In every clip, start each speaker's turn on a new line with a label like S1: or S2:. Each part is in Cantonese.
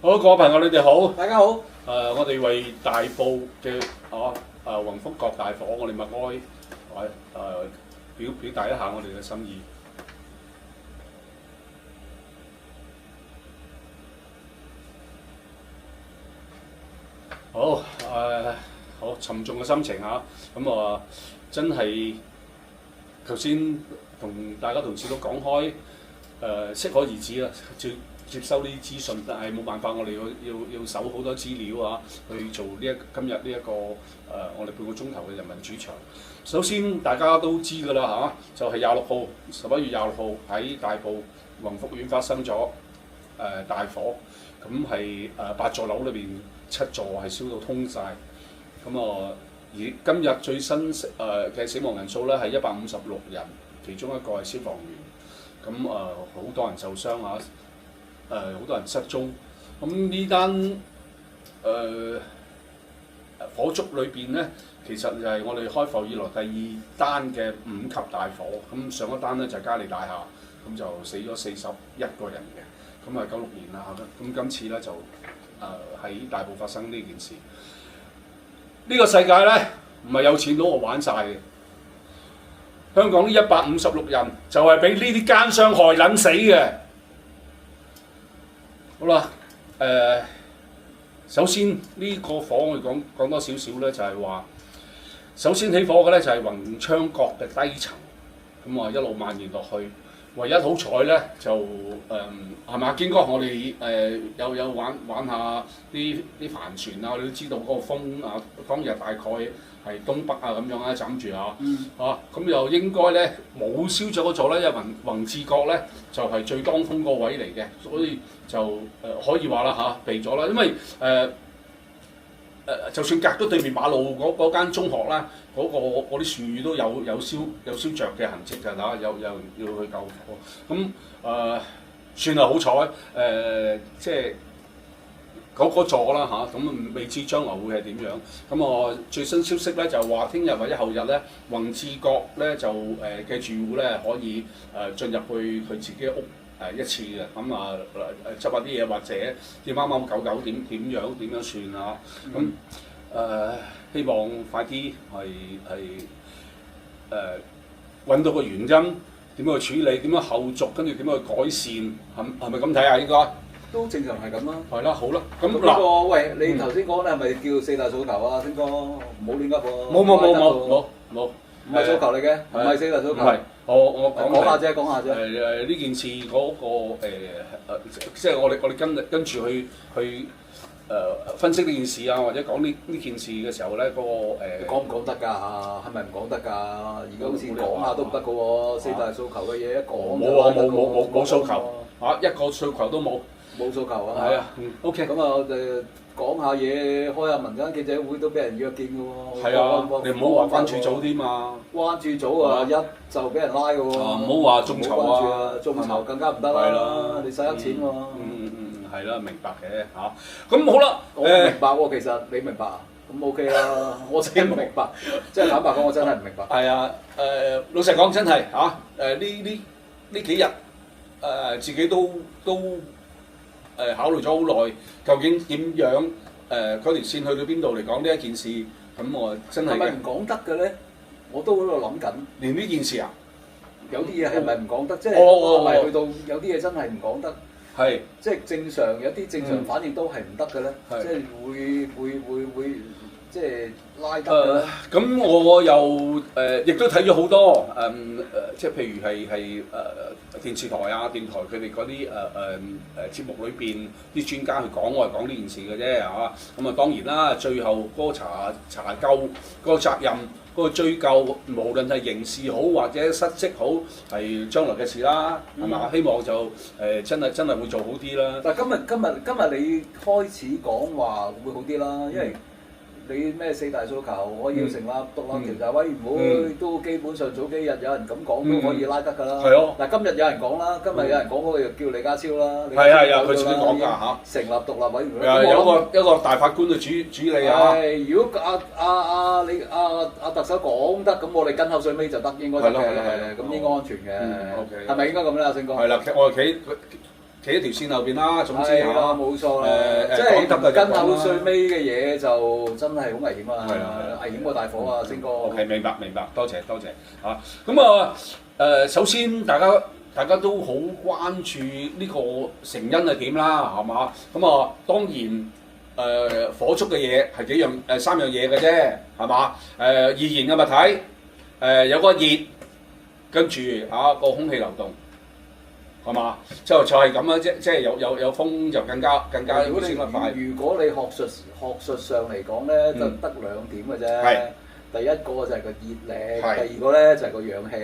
S1: 好，各位朋友，你哋好。
S2: 大家好。
S1: 我哋為大埔嘅宏福閣大火，我哋默哀，表達一下我哋嘅心意。好，好沉重嘅心情嚇，咁真係頭先同大家同事都講開，適可而止啦，接收呢啲資訊，但係冇辦法，我哋要搜好多資料啊，去做今日呢一個我哋半個鐘頭嘅人民主場。首先大家都知㗎啦嚇，就係11月26號喺大埔宏福苑發生咗大火，咁係8座樓裏邊7座係燒到通晒。咁而今日最新嘅死亡人數咧係156人，其中一個係消防員，咁好多人受傷嚇。好多人失蹤，咁呢單火燭裏邊咧，其實就係我哋開埠以來第2單嘅5級大火。咁上一單咧就係嘉利大廈，咁就死咗41個人嘅，咁係96年啦嚇。咁今次咧就喺大埔發生呢件事。呢個世界咧唔係有錢佬我玩晒嘅，香港呢156人就係俾呢啲奸商害撚死嘅。好啦，首先呢個火我哋講多少少咧，就係話，首先起火嘅咧就係宏昌閣嘅低層，咁一路蔓延落去。唯一好彩咧就係嘛，堅哥，我哋有玩下啲帆船啊，你都知道嗰個風啊，當日大概係東北啊咁樣啊，枕住咁又應該咧冇燒咗嗰座咧，因為宏志閣咧就係最當風個位嚟嘅，所以就可以話啦避咗啦，因為就算隔咗對面馬路嗰間中學啦，嗰啲樹都有燒着嘅痕跡㗎嚇，有要去救火，咁算係好彩，即係嗰座啦嚇，咁未知將來會係點樣。咁我最新消息咧就話，聽日或者後日咧，宏志閣咧就嘅住戶咧可以進入去佢自己屋一次嘅，咁執下啲嘢或者要啱啱9點樣算啊？咁希望快啲係揾到個原因，點樣去處理，點樣後續，跟住點樣去改善，係咪咁睇啊？應該
S2: 都正常係咁啦。
S1: 係啦，好啦，咁
S2: 嗱，喂，你頭先講咧係咪叫四大訴求啊？星哥，唔好亂噏喎。
S1: 冇，
S2: 唔係訴求嚟嘅，唔係四大訴求。
S1: 唔係，我
S2: 講下啫。
S1: 呢件事嗰個即係我哋跟住去分析呢件事啊，或者講呢件事嘅時候咧，嗰個
S2: 講唔講得㗎？係咪唔講得㗎？而家好似講下都唔得㗎喎。四大訴求嘅嘢一講
S1: 冇訴求一個訴求都冇
S2: 訴求啊！
S1: 係啊，OK。
S2: 咁我哋講下嘢，開下民間記者會都俾人約見㗎喎。
S1: 係啊，你唔好話關注組添嘛。
S2: 關注組一就俾人拉㗎喎。
S1: 唔好話眾籌啊，
S2: 眾籌更加唔得啦。你使得錢喎。
S1: 係啦，明白嘅嚇。咁好啦，
S2: 我明白喎，其實你明白啊？咁 OK 啦，我真係唔明白，即係坦白講，我真係唔明白。
S1: 係啊，老實講真係嚇，呢幾日自己都考慮咗好耐，究竟點樣嗰條線去到邊度嚟講呢一件事？咁我真係
S2: 係咪唔講得嘅咧？我都喺度諗緊。
S1: 連呢件事啊，
S2: 有啲嘢係咪唔講得？即係係咪去到有啲嘢真係唔講得？
S1: 係，
S2: 即係正常有啲正常反應都係唔得嘅咧，即係會即係拉得嘅咧。
S1: 咁我又亦都睇咗好多即係譬如係電視台啊、電台佢哋嗰啲節目裏邊啲專家去講，我係講呢件事嘅啫嚇。咁當然啦，最後嗰個查究嗰個責任。嗰個追究，無論係刑事好或者失職好，係將來嘅事啦，係嘛？希望就真係會做好啲啦。
S2: 但係今日你開始講話會好啲啦，因為你咩四大訴求，我要成立獨立調查委員會，都基本上早幾日有人咁講都可以拉得㗎啦。
S1: 係咯。
S2: 嗱，今日有人講啦，今日有人講嗰個就叫李家超啦。
S1: 係啊，佢自己講㗎嚇。
S2: 成立獨立委員會。
S1: 有個大法官去主理啊。
S2: 如果阿特首講得，咁我哋跟口水尾就得，應該得嘅。咁應該安全嘅。係咪應該咁咧，阿星哥？
S1: 係啦，我企企喺條線後邊啦。總之
S2: 係啦，冇錯啦。即係跟口最尾嘅嘢就真係好危險啊！危險過大火啊，星哥。
S1: OK，明白，多謝嚇。咁啊首先大家都好關注呢個成因係點啦，係嘛？咁啊當然火燭嘅嘢係三樣嘢嘅啫，係嘛？易燃嘅物體，有個熱，跟住個空氣流動。係嘛？就係咁啦，即係有風就更加會升得快。
S2: 如果你學術上嚟講咧，就得兩點嘅啫。第一個就係個熱力，第二個咧就係個氧氣。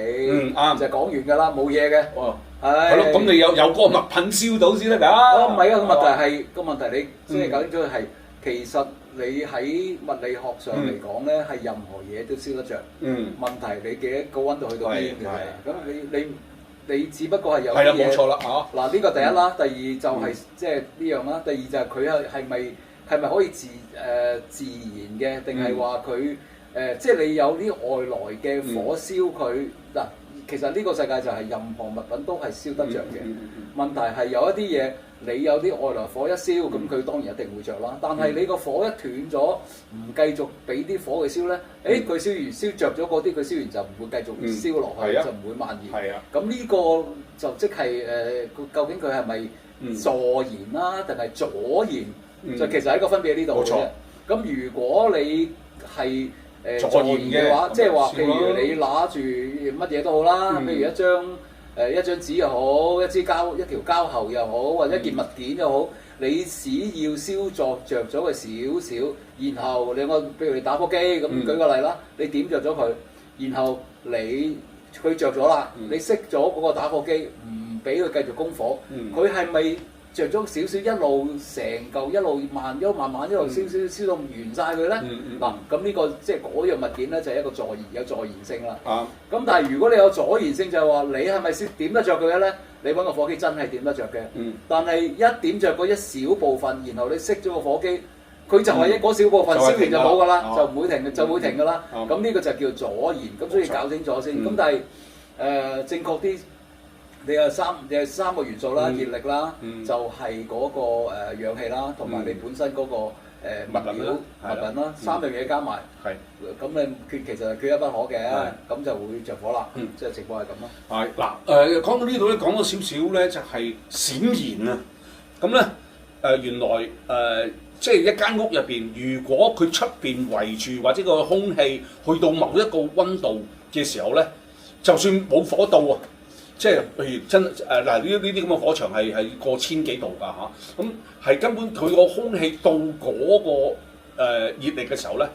S2: 啱，就講完㗎啦，冇嘢嘅。哦，係咯，
S1: 咁你有嗰個物品燒到先得㗎。
S2: 唔係啊，個問題你即係搞清楚係，其實你喺物理學上嚟講咧，係任何嘢都燒得着。問題你幾多個溫度去到邊嘅啫？咁你只不過係有啲嘢，
S1: 係啦，冇錯啦嚇。
S2: 嗱呢個第一啦，第二就係即係呢樣啦。第二就係佢係咪可以自然嘅，定係話佢即係你有啲外來嘅火燒佢嗱？其實呢個世界就係任何物品都係燒得着嘅。問題係有一啲嘢，你有啲外來火一燒，咁佢當然一定會着啦。但係你個火一斷咗，唔繼續俾啲火佢燒咧，佢燒着咗嗰啲，佢燒完就唔會繼續燒落去，就唔會蔓延。咁呢個就即係究竟佢係咪助燃啦，定係阻燃？就其實係一個分別喺呢度嘅啫。咁如果你係助燃嘅話，即係話，譬如你拿住乜嘢都好啦，譬如一張紙又好，一條膠喉又好，或者一件物件又好，你只要燒着咗佢少少，然後譬如你打火機咁，舉個例啦，你點着咗佢，然後佢着咗啦，你熄咗嗰個打火機，唔俾佢繼續供火，佢係咪着咗少少一路成嚿一路慢慢一路燒到完晒佢咧？嗱，咁呢個即係嗰樣物件咧就係一個有助燃性啦。咁但係如果你有阻燃性就係話你係咪先點得着佢嘅咧？你揾個火機真係點得着嘅。但係一點着嗰一小部分，然後你熄咗個火機，佢就係嗰小部分燒完就冇㗎啦，就唔會停，就會停㗎啦。咁呢個就叫阻燃。咁所以搞清楚先。咁但係正確啲。你有三個元素啦，熱力啦，就係嗰個氧氣啦，同埋你本身嗰個物品啦，三樣嘢加埋，咁你其實係缺一不可嘅，咁就會着火啦，即係情況係咁咯。
S1: 係嗱講到呢度咧，講咗少少咧，就係閃燃啊。咁咧原來即係一間屋入邊，如果佢出邊圍住或者個空氣去到某一個溫度嘅時候咧，就算冇火到啊！即係譬如真嗱呢啲咁嘅火場係過千幾度㗎嚇，咁係根本佢個空氣到嗰個熱力嘅時候咧，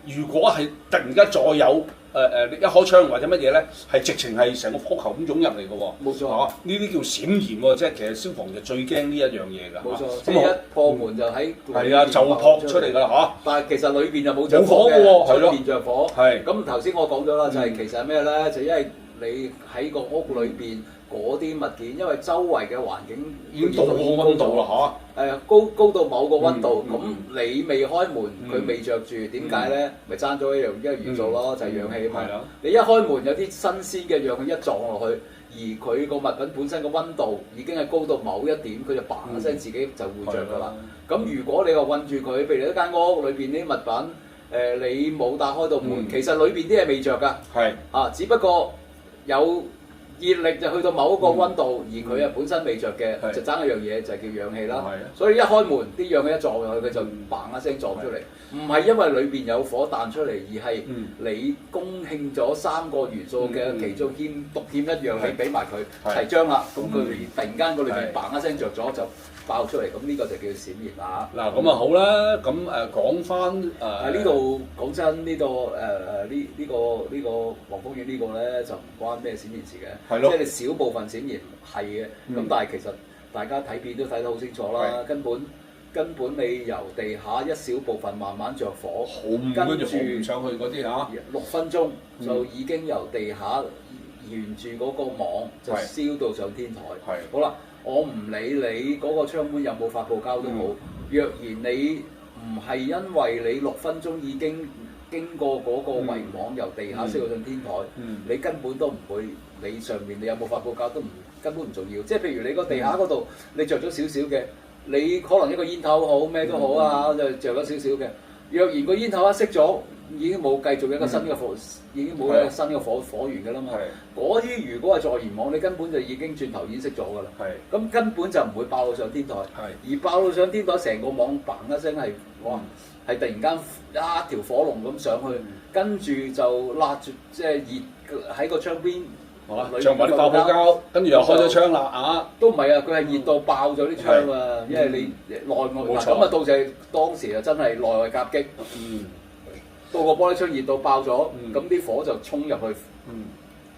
S1: 如果係突然間再有一開窗或者乜嘢咧，係直情係成個火球咁湧入嚟嘅喎。
S2: 冇錯，
S1: 呢啲叫閃燃喎，即係其實消防就最驚呢一樣嘢㗎。
S2: 冇錯，即係一破門就喺
S1: 係啊，就撲出嚟㗎啦嚇。
S2: 但係其實裏邊就冇着火嘅，出邊着火。係咁頭先我講咗啦，就係其實係咩咧？就因為你喺個屋裏邊嗰啲物件，因為周圍嘅環境
S1: 已經到個溫度啦嚇。
S2: 高到某個溫度，咁你未開門，佢未着住，點解咧？咪爭咗一個元素咯，就係氧氣啊嘛。你一開門有啲新鮮嘅氧氣一撞落去，而佢個物品本身個溫度已經係高到某一點，佢就嘭一聲自己就會着㗎啦。咁如果你話韞住佢，譬如一間屋裏邊啲物品，你冇打開到門，其實裏邊啲嘢未着㗎。係啊，只不過有熱力就去到某一個溫度，而佢本身未着嘅，就爭一樣嘢就係叫氧氣啦。所以一開門，啲氧氣一撞入去，佢就嘭一聲撞出嚟。唔係因為裏邊有火彈出嚟，而係你供應咗三個元素嘅其中獨欠一樣氣俾埋佢齊將啦。咁佢突然間個裏邊嘭一聲着咗就爆出嚟，咁呢個就叫閃燃啦。
S1: 嗱咁啊好啦，咁講翻
S2: 呢度講真呢個呢個黃風苑呢個咧就唔關咩閃燃事嘅，即係你少部分閃燃係嘅，咁但係其實大家睇片都睇得好清楚啦，根本你由地下一小部分慢慢着火，跟住
S1: 上去嗰啲
S2: 6分鐘就已經由地下沿住嗰個網就燒到上天台。好啦。我唔理你嗰個窗門有冇發泡膠都好，若然你唔係因為你6分鐘已經經過嗰個圍網由地下燒到上天台，你根本都唔會你上面你有冇發泡膠都根本唔重要。即係譬如你個地下嗰度你着咗少少嘅，你可能一個煙頭好咩都好啊，就着咗少少嘅。若然個煙頭一熄咗，已經冇繼續一個新嘅火，已經冇一個新嘅火源㗎啦嘛。嗰啲如果係助燃網，你根本就已經轉頭已經熄咗㗎啦。咁根本就唔會爆到上天台。而爆到上天台，成個網嘭一聲係哇，係突然間一條火龍咁上去，跟住就辣住即係熱喺個窗邊。
S1: 着埋啲發泡膠，跟住又開咗窗啦啊！
S2: 都唔係啊，佢係熱到爆咗啲窗啊，因為你內外咁啊，到時當時啊真係內外夾擊。到個玻璃窗熱到爆咗，咁啲火就衝入去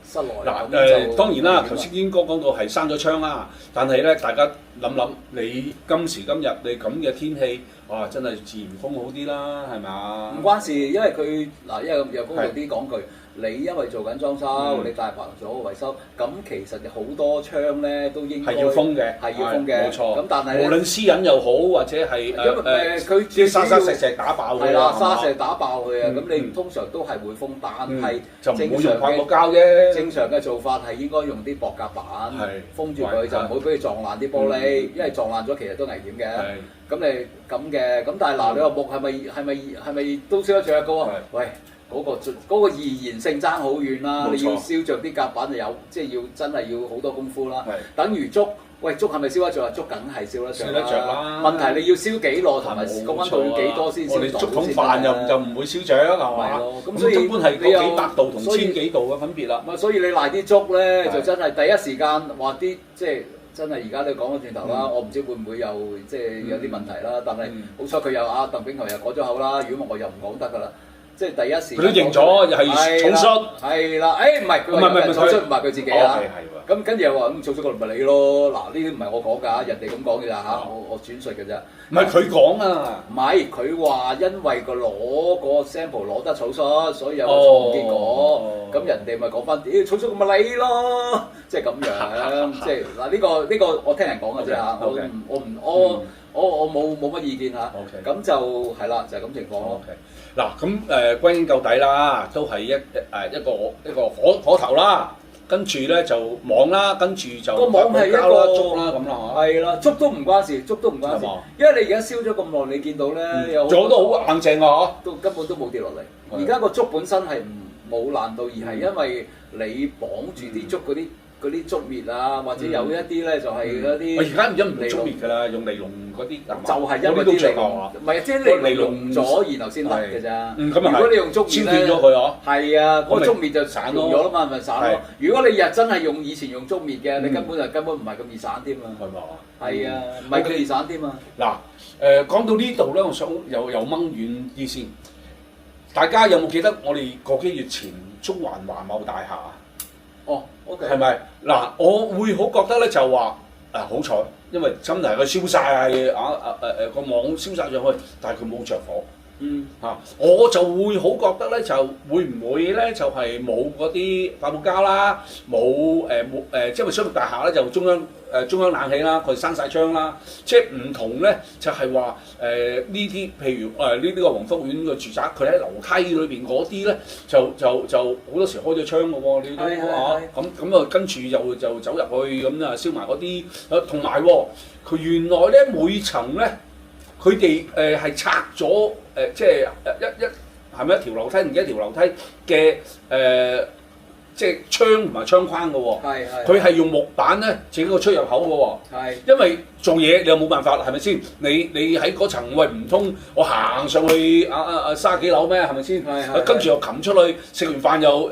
S2: 室內。
S1: 嗱當然啦，頭先堅哥講到係閂咗窗啦，但係咧大家諗諗，你今時今日你咁嘅天氣，哇真係自然風好啲啦，係咪啊？
S2: 唔關事，因為佢嗱，因為又公道啲講句。你因為做緊裝修，你大棚做維修，咁其實好多窗咧都應該
S1: 係要封嘅，
S2: 係要封嘅，
S1: 冇錯。
S2: 咁但係
S1: 無論私隱又好，或者係
S2: 佢
S1: 啲沙石打爆佢啦，
S2: 沙石打爆佢啊！咁你通常都係會封，但係
S1: 就唔會用發泡膠啫。
S2: 正常嘅做法係應該用啲薄夾板封住佢，就唔好俾佢撞爛啲玻璃，因為撞爛咗其實都危險嘅。咁你咁嘅，咁但係嗱，你話木係咪都燒得着高啊？喂！嗰個易燃性爭好遠啦，你要燒着啲夾板就有，即係要真係要好多功夫啦。等於竹，喂竹係咪燒得着啊？竹梗係燒得着啦。問題你要燒幾耐同埋個溫度要幾多先燒到？
S1: 我哋竹筒飯就唔會燒着係嘛？咁所以一般係嗰幾百度同千幾度嘅分別啦。
S2: 所以你賴啲竹咧就真係第一時間話啲即係真係而家你講翻轉頭啦，我唔知會唔會有即係有啲問題啦。但係好彩佢又鄧炳強又改咗口啦，如果我又唔講得㗎啦。即係第一時間，
S1: 佢都認咗，又係草率。
S2: 係啦，唔係佢話草率唔係佢自己啊。咁跟住又話咁草率嗰度咪你咯。嗱呢啲唔係我講㗎，人哋咁講嘅咋嚇，我轉述嘅啫。
S1: 唔係佢講啊。
S2: 唔係佢話因為個攞個 sample 攞得草率，所以有個錯誤結果。咁人哋咪講翻，草率咁咪你咯，即係咁樣。即係嗱呢個我聽人講嘅啫嚇，我冇乜意見嚇。咁就係啦，就係咁情況咯。
S1: 嗱咁歸根究底啦，都係一個火頭啦，跟住咧就網啦，跟住就
S2: 個網係一個
S1: 竹啦咁啦嚇。
S2: 係啦，竹都唔關事，竹都唔關事，因為你而家燒咗咁耐，你見到咧有
S1: 做都好硬淨啊
S2: 都根本都冇跌落嚟。而家個竹本身係冇爛到，而係因為你綁住啲竹嗰啲竹篾啊，或者有一啲咧就係嗰啲。
S1: 而家唔用竹篾㗎啦，用尼龍嗰啲。
S2: 就係因為啲尼龍，唔係即係尼龍咗，然後先甩嘅咋。如果你用竹篾咧，
S1: 咗佢嗬。
S2: 係啊，嗰個竹篾就散咗啦嘛，咪散咯。如果你日真係用以前用竹篾嘅，你根本唔係咁易散添啊。
S1: 係嘛？
S2: 係啊，唔係咁易散添啊。
S1: 嗱，講到呢度咧，我想又掹遠啲先。大家有冇記得我哋個幾月前中環華茂大廈啊？
S2: 哦 ，OK。
S1: 係咪？嗱，我會好覺得咧，就話好彩，因為真係佢燒晒個網燒晒上去，但係佢冇着火。我就會好覺得咧，就會唔會咧，就係冇嗰啲發泡膠啦，冇即係商業大廈咧就中央冷氣啦，佢閂晒窗啦，即係唔同咧，就係話呢啲，譬如呢個宏福苑嘅住宅，佢喺樓梯裏邊嗰啲咧，就好多時開咗窗嘅喎，你都咁啊，跟住就走入去咁啊，燒埋嗰啲，同埋佢原來咧每層咧，佢哋係拆咗即係係咪一條樓梯唔記得條樓梯嘅即係窗同埋窗框嘅喎，佢係用木板咧整個出入口嘅喎，因為做嘢你又冇辦法，係咪先？你喺嗰層喂唔通我行上去30幾樓咩？係咪先？跟住又擒出去食完飯又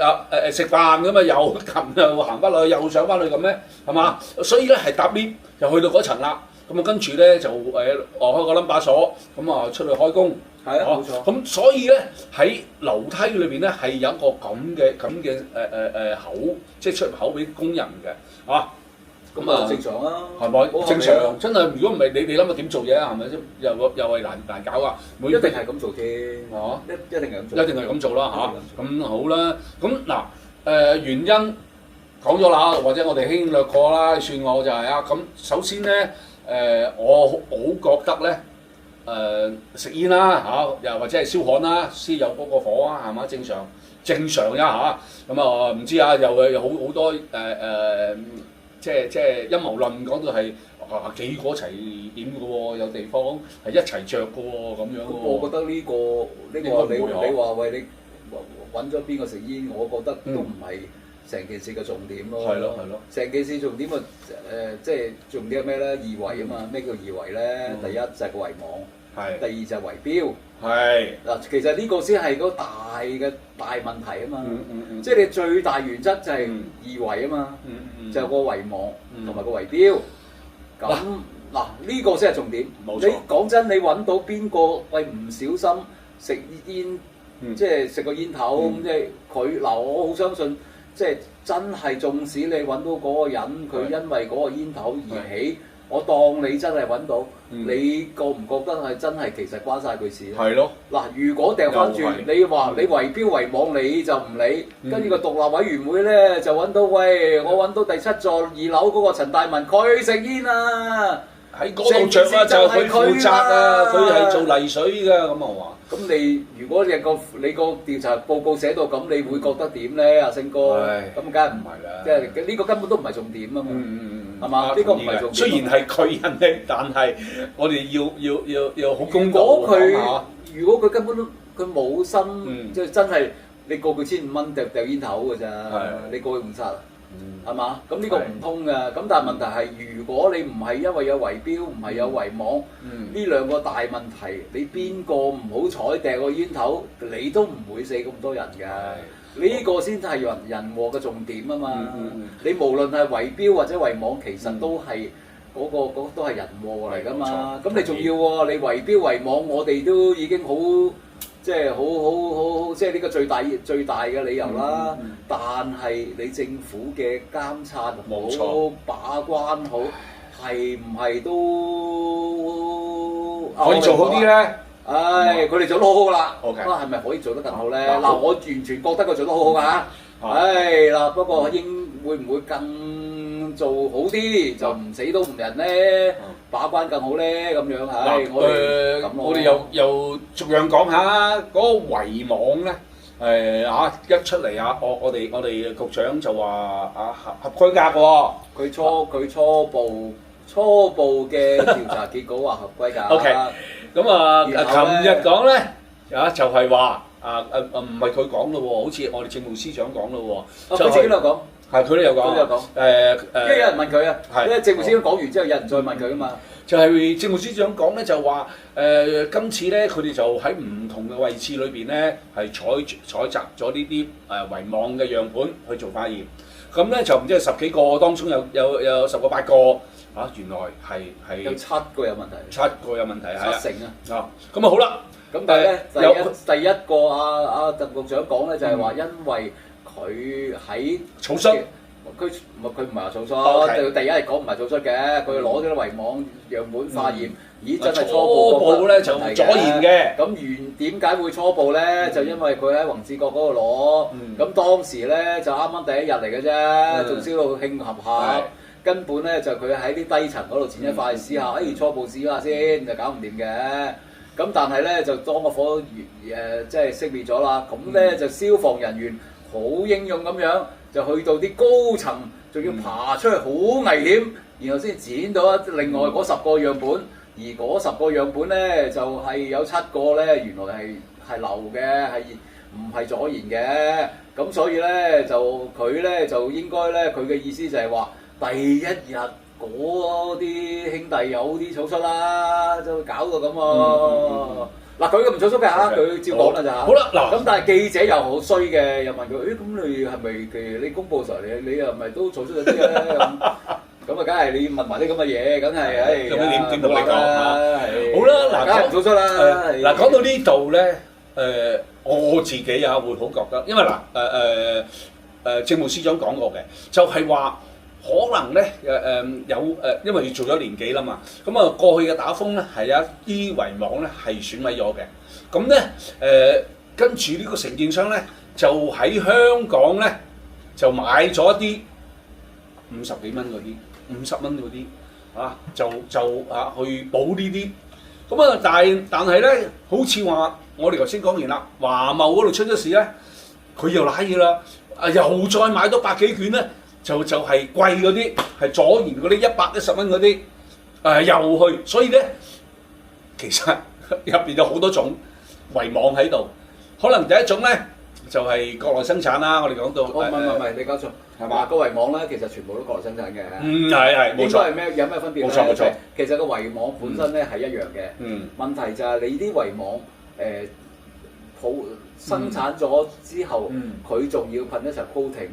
S1: 食飯咁啊，又擒又行翻落去，又上翻去咁咩？係嘛？所以咧係搭 lift 又去到嗰層啦，咁啊跟住咧就開個 number 鎖，咁啊出去開工。
S2: 係啊，冇錯。
S1: 咁所以咧喺樓梯裏邊咧係有一個咁嘅口，即係出入口俾工人嘅，啊，
S2: 咁啊正常啊，
S1: 係咪正常？真係如果唔係你諗下點做嘢啊？係咪先？又係難搞啊！
S2: 一定係咁做添，一定係咁做，
S1: 一定係咁做啦嚇。咁好啦，咁嗱原因講咗啦，或者我哋輕略過啦，算我就係啊。咁首先咧我好覺得咧。食煙啦嚇，又或者係燒焊啦，先有嗰個火啊，係嘛？正常正常呀嚇。咁啊唔知啊，又有好多即係陰謀論講到係幾個一齊點嘅喎，有地方係一齊着嘅喎咁樣喎。
S2: 我覺得呢個你話喂你揾咗邊個食煙，我覺得都唔係成件事嘅重點咯。
S1: 係咯。
S2: 成件事重點即係重點係咩咧？二維啊嘛，咩叫二維咧？第一就係個圍網，第二就係圍標。嗱，其實呢個先係嗰大問題啊嘛。即係你最大原則就係二維啊嘛，就係個圍網同埋個圍標。咁嗱呢個先係重點。你講真，你揾到邊個喂唔小心食煙，即係食個煙頭咁，即係佢嗱，我好相信，即係真係縱使你揾到嗰個人，佢因為嗰個煙頭而起，我當你真係揾到，你覺唔覺得係真係其實關晒佢事咧？係咯。嗱，如果掉翻轉，你話你圍標圍網你就唔理，跟住個獨立委員會咧就揾到，喂，我揾到第7座2樓嗰個陳大文，佢食煙啊！
S1: 喺嗰度着啊，就佢負責啊，佢係做泥水㗎，咁啊話。咁
S2: 你如果你個調查報告寫到咁，你會覺得點咧，阿星哥？咁梗係唔係啦？即係呢個根本都唔係重點啊嘛。係嘛？呢個唔係重點。
S1: 雖然係佢人哋，但係我哋要好公道嚇。
S2: 如果佢根本都佢冇心，即係真係你過佢1,500蚊掉煙頭㗎咋？你過去誤殺啊？係嘛？咁呢個唔通㗎。咁但係問題係，如果你唔係因為有圍標，唔係有圍網，呢兩個大問題，你邊個唔好彩掟個煙頭，你都唔會死咁多人㗎。呢個先係人禍嘅重點啊嘛。你無論係圍標或者圍網，其實都係嗰都係人禍嚟㗎嘛。咁你仲要喎？你圍標圍網，我哋都已經好。即係好，即係呢個最大嘅理由啦。但係你政府嘅監察好、把關好，係唔係都
S1: 可以做好啲咧？
S2: 佢哋做得好好啦。係咪可以做得更好咧？嗱，我完全覺得佢做得好好㗎。嗱，不過會唔會更做好啲，就唔死都唔人咧？把關更好咧，咁樣
S1: 我哋又逐樣講下嗰個圍網咧。一出嚟我哋局長就話合規格喎。
S2: 佢初步嘅調查結果話合規格。
S1: OK， 咁琴日講咧就係話唔係佢講咯喎，好似我哋政務司長講咯喎。
S2: 佢自己都有講。
S1: 係佢都有講。
S2: 因為有人問佢啊，因為政務司長講完之後，有人再問佢啊嘛。
S1: 就係政務司長講咧，就話今次咧，佢哋就喺唔同嘅位置裏邊咧，係採集咗呢啲圍網嘅樣本去做化驗。咁咧就唔知係10幾個，當中有10個8個原來係
S2: 有7個有問題。
S1: 7個有問題係
S2: 7成啊！
S1: 咁啊好啦。
S2: 咁但係咧，第一個阿鄧局長講咧，就係話因為佢喺
S1: 草率。
S2: 佢唔係話草率，第一係講唔係草率嘅，佢攞咗啲圍網樣本化驗，咦真係初步
S1: 咧就阻延嘅。
S2: 咁點解會初步咧？就因為佢喺宏志閣嗰度攞，咁當時咧就啱啱第一日嚟嘅啫，仲燒到慶合，根本咧就佢喺啲低層嗰度前一塊試下，初步試下先就搞唔掂嘅。咁但係咧就當個火即係熄滅咗啦，咁咧就消防人員好英勇咁樣。就去到啲高層，仲要爬出去好危險，然後先剪到另外嗰10個樣本，而嗰10個樣本咧就係有7個咧原來係漏嘅，係唔係阻延嘅？咁所以咧就佢咧就應該咧佢嘅意思就係話第一日嗰啲兄弟有啲草率啦，就搞到咁喎。嗱，佢唔草率嘅嚇，佢照講啦就嚇。好啦，嗱咁但係記者又好衰嘅，又問佢：咁你係咪你公佈時候你又係咪都草率咗啲咧？咁啊，梗係你問埋啲咁嘅嘢，梗係
S1: 咁點同你講啦？好啦，嗱，
S2: 梗係唔草率啦。
S1: 嗱，講到呢度咧，我自己會好覺得，因為政務司長講過嘅，就係話。可能咧因為做咗年幾啦嘛，咁過去嘅打風咧係有一啲圍網咧係損毀咗嘅，咁咧跟住呢個承建商咧就喺香港咧就買咗一啲50幾蚊嗰啲50蚊嗰啲就去補呢啲，咁但係咧好似話我哋頭先講完啦，華懋嗰度出咗事咧。佢又賴嘢啦，又再買多百幾卷咧，就係貴嗰啲，係左賢嗰啲110蚊嗰啲，又去，所以咧其實入邊有好多種遺網喺度，可能第一種咧就係國內生產啦，我哋講到，
S2: 唔係，你搞錯，
S1: 係嘛？
S2: 個遺網咧其實全部都國內生產嘅，
S1: 係冇錯，
S2: 應該係有咩分別咧？
S1: 冇錯，
S2: 其實個遺網本身咧係一樣嘅，問題就係你啲遺網生產咗之後，佢仲要噴一層 coating，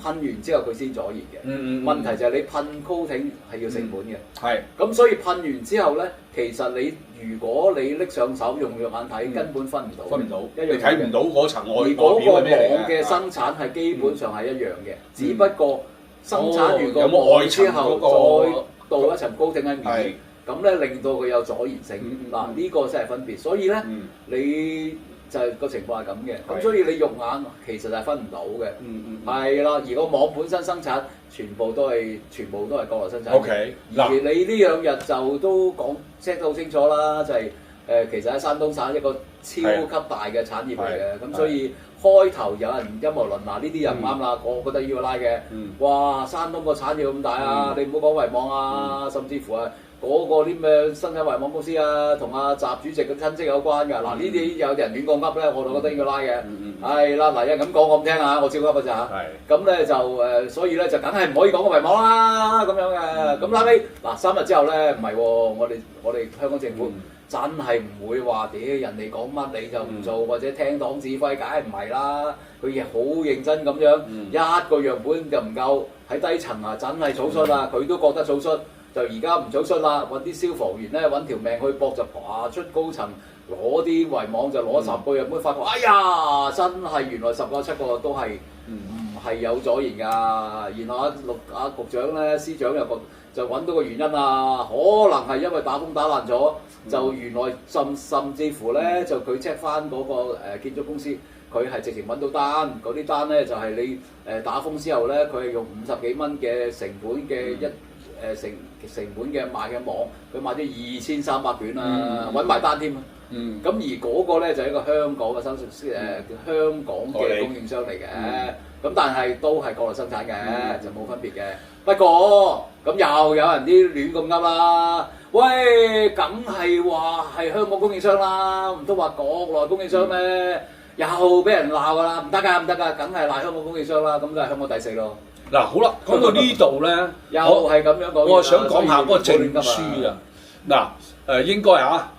S2: 噴完之後佢先阻燃嘅。問題就係你噴 coating 係要成本嘅。係。咁所以噴完之後咧，其實你如果你拎上手用肉眼睇，根本分唔到。
S1: 你睇唔到嗰層外表
S2: 係咩嚟嘅？而嗰個
S1: 網
S2: 網嘅生產係基本上係一樣嘅，只不過生產完個網之後再倒一層 coating 喺面，咁咧令到佢有阻燃性。嗱，呢個先係分別。所以咧，你就係個情況係咁嘅，咁所以你肉眼其實係分唔到嘅，係啦。而個網本身生產全部都係國內生產。
S1: OK，
S2: 而你呢兩日就都講 set 得好清楚啦，就係其實喺山東省一個超級大嘅產業嚟嘅，咁所以開頭有人陰謀論，嗱呢啲人唔啱啦，我覺得要拉嘅。哇！山東個產業咁大啊，你唔好講遺網啊，甚至乎係嗰個啲咩生產遺網公司啊，同阿習主席嘅親戚有關㗎。嗱呢啲有人亂講噏咧，我就覺得應該拉嘅。係啦，嗱有人咁講我唔聽啊，我照噏㗎咋。咁咧就所以咧就梗係唔可以講個遺網啦咁樣嘅。咁拉尾嗱3日之後咧，唔係喎，我哋香港政府真係唔會話屌人哋講乜你就唔做，或者聽黨指揮，梗係唔係啦。佢亦好認真咁樣，一個樣本就唔夠，喺低層啊真係草率啊，佢都覺得草率。就而家唔草率啦，揾啲消防員咧揾條命去搏就爬出高層攞啲遺網就攞10個樣本，發覺哎呀真係原來10個7個都係唔係有阻燃㗎。然後阿局長咧司長就揾到個原因啦，可能係因為打風打爛咗，就原來甚至乎咧就佢 check 翻嗰個建築公司，佢係直情揾到單，嗰啲單咧就係你打風之後咧，佢係用50幾蚊嘅成本嘅成本嘅賣嘅網，佢賣咗2300卷啊，揾埋單添啊！咁而嗰個咧就係一個香港嘅香港嘅供應商嚟嘅，咁但係都係國內生產嘅，就冇分別嘅。不過咁又有人啲亂咁噏啦，喂，梗係話係香港供應商啦，唔通話國內供應商咩？又俾人鬧㗎啦，唔得㗎，梗係賴香港供應商啦，咁就係香港第四咯。
S1: 嗱好啦，講到呢度咧，
S2: 又係咁樣講，
S1: 我想講下嗰個證書啊。嗱應該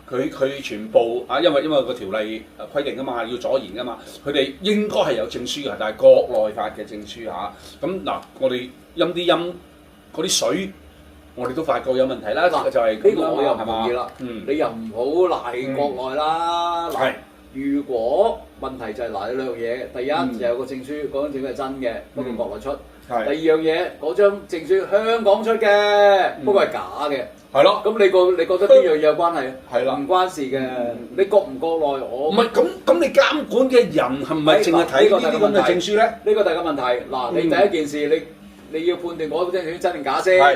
S1: 佢全部因為個條例規定㗎嘛，要阻燃㗎嘛，佢哋應該係有證書嘅，但係國內發嘅證書嚇。咁嗱，我哋陰嗰啲水，我哋都發覺有問題啦，就係
S2: 呢個我又唔同意啦。你又唔好賴國內啦。嗱，如果問題就係有兩樣嘢，第一就有個證書，嗰張證書係真嘅，不過國內出。第二樣嘢，嗰張證書香港出嘅，不過係假嘅。係咯。咁你覺得邊樣嘢有關係？係啦，唔關事嘅。你國唔國內我唔係
S1: 咁，你監管嘅人係咪淨係睇呢啲咁嘅證書咧？
S2: 呢個第一個問題。嗱，你第一件事你要判斷嗰張證書真定假先。係。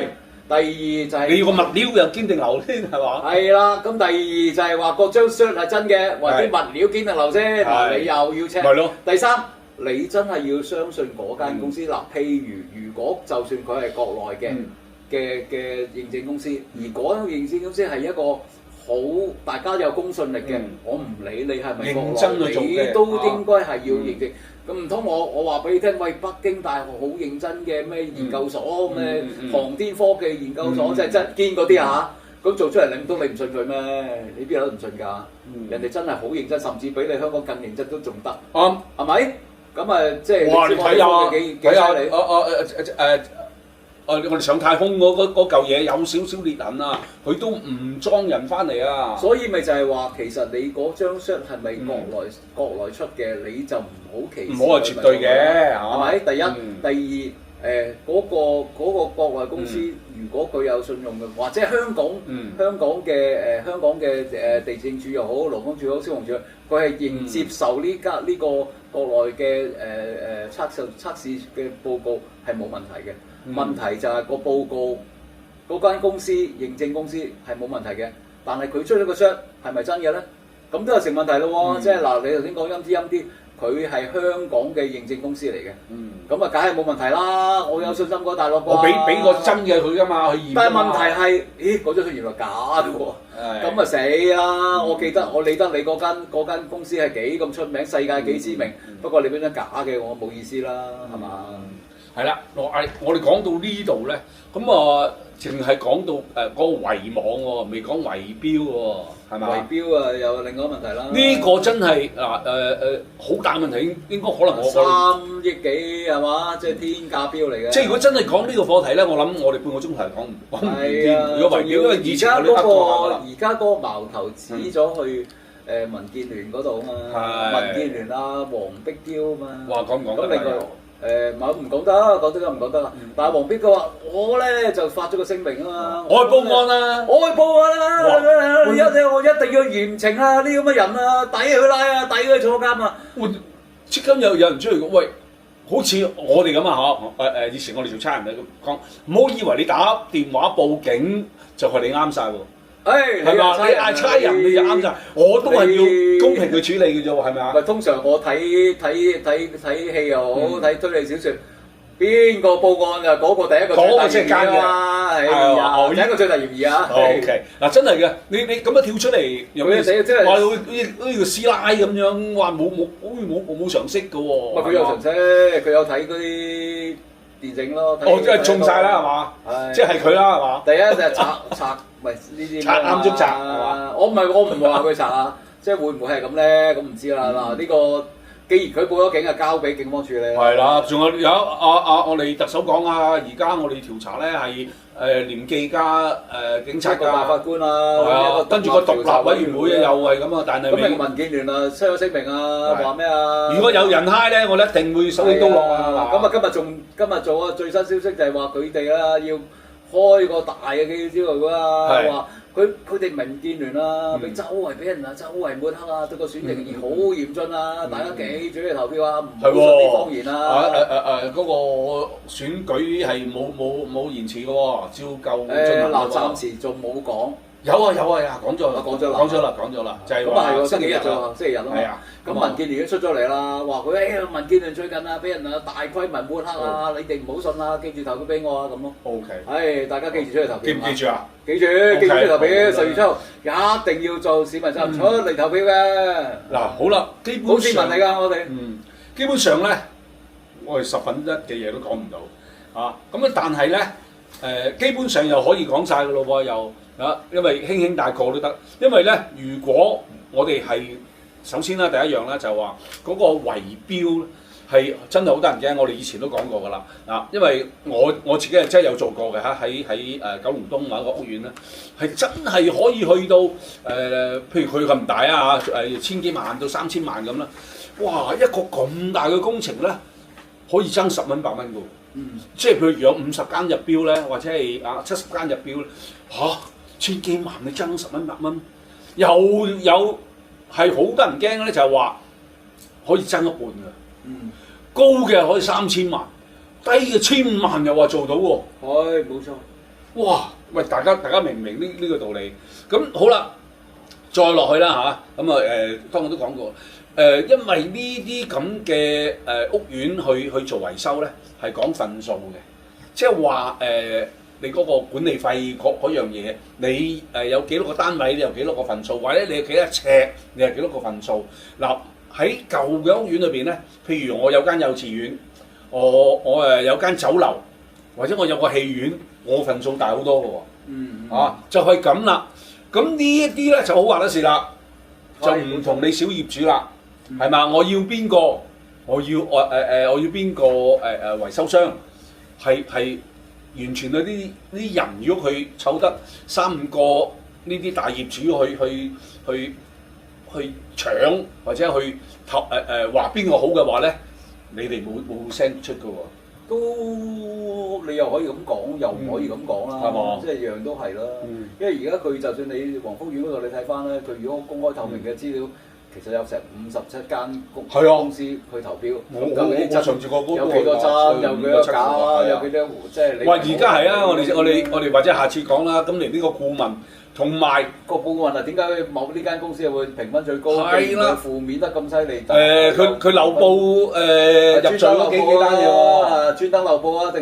S2: 第二就係
S1: 你要個物料又堅定流先係嘛？
S2: 係啦。咁第二就係話嗰張書係真嘅，或者物料堅定流先。嗱，你又要 check。係咯。第三。你真係要相信嗰間公司嗱，譬如果就算佢係國內嘅認證公司，而嗰間認證公司係一個好大家有公信力嘅，我唔理你係咪國內，你都應該係要認證。咁唔通我話俾你聽，喂，北京大學好認真嘅咩研究所咩航天科技研究所，即係真堅嗰啲嚇，咁做出嚟你唔信佢咩？你邊有得唔信㗎？人哋真係好認真，甚至比你香港更認真都仲得，係咪？咁即係
S1: 哇！你睇下
S2: 你
S1: 我哋上太空嗰嚿嘢有少少裂痕啊，佢都唔裝人翻嚟啊！
S2: 所以咪就係話，其實你嗰張 shirt 係咪國內出嘅，你就唔好歧視。
S1: 唔好話絕對嘅，
S2: 係咪？第一，第二，嗰個國內公司，如果佢有信用嘅，或者香港嘅地政署又好，勞工處好，消防處，佢係認接受呢個國內嘅測試嘅報告係冇問題嘅。問題就係個報告嗰間公司認證公司係冇問題嘅，但係佢出咗個 shirt 係咪真嘅咧？咁都係成問題咯喎！即係嗱，你頭先講陰啲，佢係香港嘅認證公司嚟嘅，
S1: 嗯，
S2: 咁啊梗係冇問題啦，我有信心過大陸啩。
S1: 我俾個真嘅佢㗎嘛，去驗。
S2: 但係問題係，咦嗰張信原來假嘅喎，咁啊死啦！我記得我理得你嗰間公司係幾咁出名，世界幾知名，不過你嗰張假嘅，我冇意思啦，係嘛？
S1: 係啦，我哋講到呢度咧，咁啊，淨係講到嗰個圍網喎，未講圍標喎，係咪？
S2: 圍標啊，又另外一個問題啦。
S1: 呢個真係好大問題，應該可能我
S2: 3億幾係嘛？即係天價標嚟嘅。
S1: 即係如果真係講呢個課題咧，我諗我哋半個鐘頭講唔掂。
S2: 啊，
S1: 如果圍標，因為以前我哋
S2: 而家嗰個矛頭指咗去民建聯嗰度啊嘛，民建聯啊，黃碧嬌啊嘛。
S1: 話講唔講得？
S2: 咁另外唔講得，講得唔講得啊？但係黃碧嬌話：我咧就發咗個聲明啊嘛，
S1: 我去報案啦，
S2: 我去報案啦！我一定要嚴懲啊！呢咁嘅人啊，抵佢拉啊，抵佢坐監啊！
S1: 即刻有人出嚟講，喂，好似我哋咁啊嚇！以前我哋做差人咧講，唔好以為你打電話報警就係你啱晒喎。係嘛？你嗌差人你就啱晒，我都係要公平去處理嘅啫喎，係咪啊？
S2: 通常我睇戲又好，睇推理小説，邊個報案啊？嗰個第一個最大嫌疑啊！第一個最大嫌疑啊
S1: ！OK，嗱真係嘅，你咁樣跳出嚟，有咩死？話好似個師奶咁樣，話冇常識嘅喎。
S2: 佢有常識，佢有睇嗰啲電影咯。
S1: 即係中晒啦，係嘛？即係佢啦，係嘛？
S2: 第一就係拆。唔係呢啲
S1: 拆啱足拆係嘛？
S2: 我唔係話佢拆啊，即係會唔會係咁咧？咁唔知啦。嗱，呢個既然佢報咗警，就交俾警方處理。
S1: 係啦，仲有我哋特首講啊，而家我哋調查咧係廉記加警察
S2: 個大法官啊，
S1: 跟住個獨立委員會又係咁啊，但係
S2: 民建聯啊出咗聲明啊，話咩啊？
S1: 如果有人嗨咧，我哋一定會手起刀落啊！
S2: 咁啊，今日做啊最新消息就係話佢哋啊要開個大嘅記者會啊，話佢哋民建聯啊，周圍俾人啊，周圍抹黑啊，對個選情好嚴峻啊！大家記住去投票啊，唔好信啲謊言啊！
S1: 嗰個選舉係冇延遲嘅喎，照舊進行
S2: 嗱，暫時仲冇講。
S1: 有啊，講咗啦，就係
S2: 咁啊係喎，星期日啫喎，星期日啊嘛。
S1: 係啊，
S2: 咁民建聯已經出咗嚟啦，話佢民建聯最近啊俾人啊大規模抹黑啊，你哋唔好信啊，記住投票俾我啊咁咯。
S1: OK。
S2: 大家記住出去投票。
S1: 記唔記住啊？
S2: 記住出去投票，10月7號一定要做市民責任出嚟投票嘅。
S1: 嗱，好啦，基本上好市民
S2: 嚟㗎，我哋。
S1: 基本上咧，我哋1/10嘅嘢都講唔到啊。咁啊，但係咧，基本上又可以講晒㗎咯喎，又。因為輕輕大過都得，因為咧，如果我哋係首先啦，第一樣咧就話嗰個圍標係真係好得人驚，我哋以前都講過㗎啦，因為我自己係真係有做過嘅嚇，喺九龍東某一個屋苑咧，係真係可以去到譬如佢咁大啊千幾萬到3000萬咁啦，哇！一個咁大嘅工程咧，可以爭10蚊8蚊㗎喎，即係譬如有50間入標咧，或者係70間入標咧，千幾萬你爭10蚊8蚊，又有係好得人驚嘅咧，就係話可以爭一半嘅，高嘅可以3000萬，低嘅1000萬又話做到喎，
S2: 冇錯。
S1: 哇！喂，大家明唔明呢個道理？咁好啦，再落去啦嚇，咁當然都講過，因為呢啲咁嘅屋苑去做維修咧，係講份數嘅，即係話你嗰個管理費嗰樣嘢，你有幾多個單位，你有幾多個份數，或者你有幾多尺，你有幾多個份數。嗱，喺舊嘅屋苑裏邊咧，譬如我有間幼稚園，我有間酒樓，或者我有個戲院，我份數大好多嘅喎。就係咁啦。咁呢一啲咧就好話得事啦，就唔同你小業主啦，係嘛？我要邊個？我要邊個維修商？係。完全嗰啲人，如果佢湊得3-5個呢啲大業主去搶或者去話邊個好嘅話咧，你哋冇聲出嘅喎。
S2: 都你又可以咁講，又唔可以咁講啦，
S1: 係嘛？
S2: 即係樣都係啦。因為而家佢就算你黃福苑嗰度你睇翻咧，佢如果公開透明嘅資料，其實有成57間
S1: 係啊
S2: 公司去投標，
S1: 我上次個嗰
S2: 有幾多真，有幾多假，有幾多即係你。
S1: 喂，而家係啊！我哋或者下次講啦。咁連呢個顧問同埋
S2: 個顧問啊，點解某呢間公司會評分最高？
S1: 係啦，
S2: 負面得咁犀利。
S1: 佢漏報入罪嗰幾單嘢喎，
S2: 專登漏報啊？定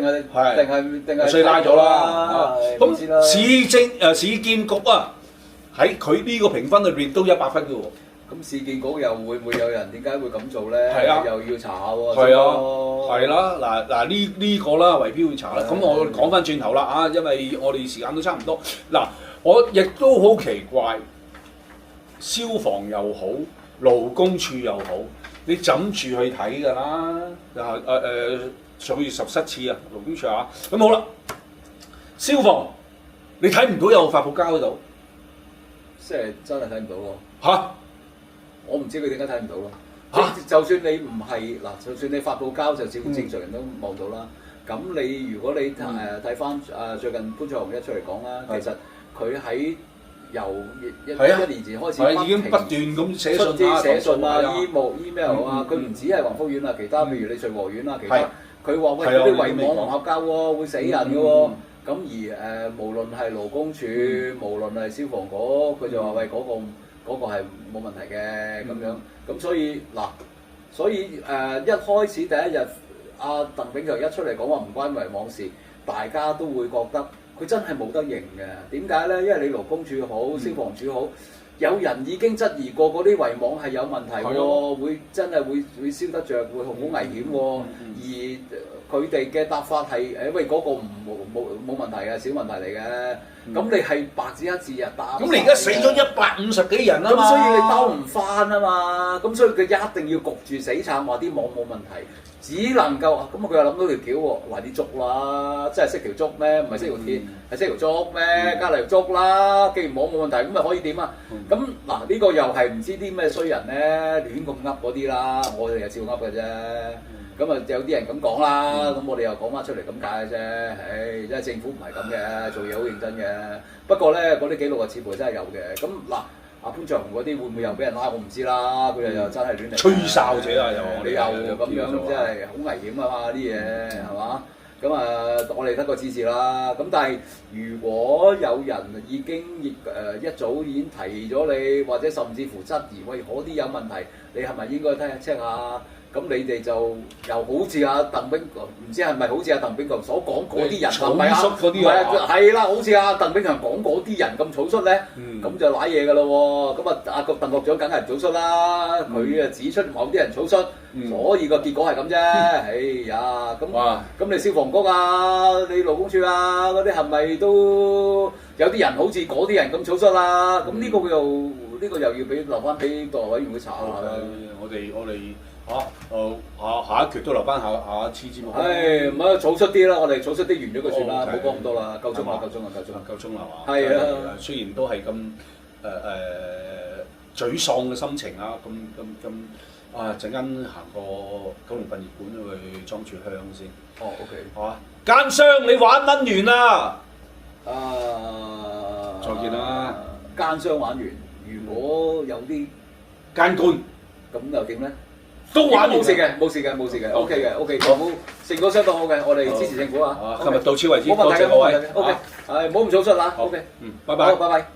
S2: 係
S1: 衰拉咗啦。咁市建局啊，喺佢呢個評分裏邊都100分嘅喎。
S2: 咁市建局又會唔會有人點解會咁做咧？
S1: 係啊，
S2: 又要查下喎。
S1: 係啊，係啦。嗱呢個啦，圍標要查啦。咁我講翻轉頭啦啊，因為我哋時間都差唔多。嗱，我亦都好奇怪，消防又好，勞工處又好，你枕住去睇㗎啦。上個月17次啊，勞工處啊。咁好啦，消防你睇唔到有發泡膠喺度，
S2: 即係真係睇唔到咯。
S1: 嚇！
S2: 我唔知佢點解睇唔到咯。就算你唔係嗱，就算你發泡膠就正常人都望到啦。咁你如果你睇翻最近潘焯鴻一出嚟講啦，其實佢喺由一年前開始
S1: 已經不斷咁寫信啊、
S2: email 啊，佢唔止係宏福苑啊，其他譬如你瑞和苑啊，其他佢話喂嗰啲圍網唔合格喎，會死人嘅喎。咁而無論係勞工處，無論係消防局，佢就話喂嗰個係冇問題嘅咁樣，咁所以一開始第一日阿鄧炳強一出嚟講話唔關圍網事，大家都會覺得佢真係冇得贏嘅。點解咧？因為你勞工處好，消防處好，有人已經質疑過嗰啲圍網係有問題喎，會真係會燒得着，會好危險喎。而佢哋嘅答法係喂嗰個冇問題嘅，小問題嚟嘅。咁你係白紙一字啊答。
S1: 咁你而家死咗150幾人啊嘛，
S2: 咁所以你兜唔翻啊嘛，咁所以佢一定要焗住死撐話啲網冇問題，只能夠咁佢又諗到條橋喎，話啲竹啦，真係識條竹咩？唔係識條鐵，係識條竹咩？加嚟條竹啦，既然網冇問題，咁咪可以點啊？咁嗱呢個又係唔知啲咩衰人咧，亂咁噏嗰啲啦，我哋又照噏嘅啫。咁啊有啲人咁講啦，咁我哋又講翻出嚟咁解嘅啫。唉，因為政府唔係咁嘅，做嘢好認真嘅。不過咧，嗰啲記錄啊，似乎真係有嘅。咁嗱，阿潘焯鴻嗰啲會唔會又俾人拉？我唔知啦。佢又真係亂嚟
S1: 吹哨者啊！
S2: 你又咁樣，真係好危險啊嘛！啲嘢係嘛？咁我哋得個指示啦。咁但係如果有人已經一早已經提咗你，或者甚至乎質疑喂嗰啲有問題，你係咪應該check下？咁你哋就又好似阿鄧炳強，唔知係咪好似阿鄧炳強所講嗰啲人係咪啊？唔係啊，係啦，好似阿鄧炳強講嗰啲人咁草率咧，咁就賴嘢㗎咯喎。咁阿鄧局長梗係唔草率啦，佢指出某啲人草率，所以個結果係咁啫。哎呀，咁你消防局啊，你勞工處啊嗰啲係咪都有啲人好似嗰啲人咁草率啊？咁呢個又要留翻俾獨立委員會查下啦。
S1: 我哋。下一決都留翻下一次節目。
S2: 唉，唔好草率啲啦，我哋草率啲完咗佢算啦，唔好講咁多啦，夠鐘啦
S1: 係嘛？
S2: 係啊，
S1: 雖然都係咁沮喪嘅心情啊，咁陣間行過九龍殯儀館去裝住香先。
S2: OK。係嘛？
S1: 奸商你玩撚完啦！再見啦！
S2: 奸商玩完，如果有啲
S1: 奸官，
S2: 咁又點咧？
S1: 都玩
S2: 冇事嘅，OK 嘅，OK，好，成個相當好嘅，我哋支持政府啊。
S1: 今日到此為止，
S2: 冇問題嘅，
S1: 各位。
S2: OK，係唔好咁草率啦。OK，
S1: 拜拜。
S2: 好，拜拜。